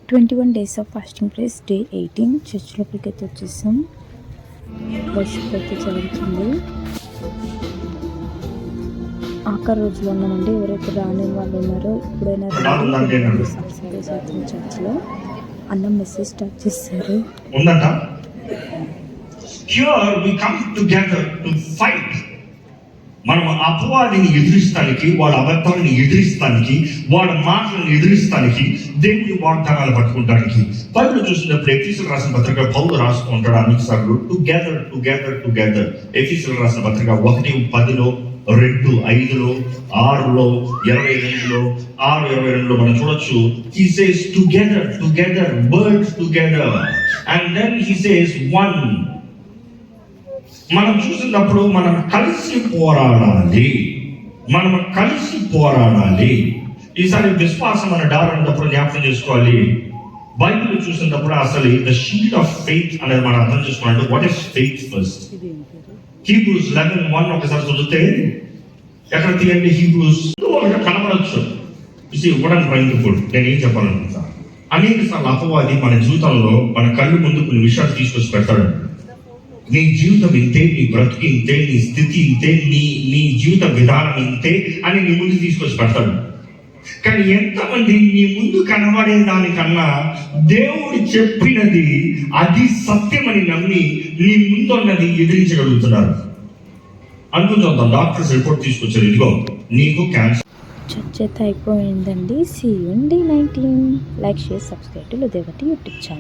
21 days of fasting praise day 18 church లోపలికి అయితే వచ్చేసాం. వర్షిప్ అయితే జరుగుతుంది. ఆఖరి రోజులో ఉన్నామండి. ఎవరైతే రాని వాళ్ళు ఉన్నారో ఇప్పుడైనా చర్చ్లో అన్న మెసేజ్ స్టార్ట్ చేశారు. మనం అపవాదిని ఎదిరిస్తానికి, వాళ్ళ అబద్ధాలను ఎదిరిస్తానికి, వాళ్ళ మాటలను ఎదిరిస్తానికి, దేవుని వాగ్దానాలు పట్టుకుంటానికి బైబిల్ చూసినప్పుడు ఎఫెసీయులకు రాసిన పత్రిక పౌలు రాస్తూ ఉంటాడు అన్నిసార్లు టుగెదర్ టుగెదర్ టుగెదర్. ఎఫెసీయులకు రాసిన పత్రిక 1:10, 2:5, 6, 22, 6:22 మనం చూడొచ్చు. He says together, together, words together, and then he says one. మనం చూసినప్పుడు మనం కలిసి పోరాడాలి, మనం కలిసి పోరాడాలి. ఈసారి విశ్వాసం అనే డార్ అన్నప్పుడు జ్ఞాపకం చేసుకోవాలి. బైబిల్ చూసినప్పుడు అసలు ద షీల్డ్ ఆఫ్ ఫెయిత్ అనేది మనం అర్థం చేసుకోవాలంటే what is faith first. Hebrews 11:1 ఒకసారి చదివితే ఎక్కడ తీయండి. హీబ్రూస్ కనబడచ్చు. ఇవ్వడానికి ప్రయత్నపడు. నేను ఏం చెప్పాలనుకుంటా, అనేక సార్లు అపవాది మన జీవితంలో మన కళ్ళు ముందు కొన్ని విషయాలు తీసుకొచ్చి పెడతాడు. నీ జీవితం ఇంతే, నీ బ్రతుకు ఇంతే, నీ స్థితి ఇంతే, నీ జీవిత విధానం ఇంతే అని నీ ముందు తీసుకొచ్చి పెడతాడు. కానీ ఎంతమంది నీ ముందు కనబడే దానికన్నా దేవుడు చెప్పినది అది సత్యమని నమ్మి నీ ముందున్నది ఎదిరించగలుగుతున్నారు. అనుకుంటాం డాక్టర్స్ రిపోర్ట్ తీసుకొచ్చారు, ఇదిగో నీకు క్యాన్సర్. చర్చ అయితే అయిపోయిందండి. See you in day 19. Like, share, subscribe to Udayavathi YouTube channel.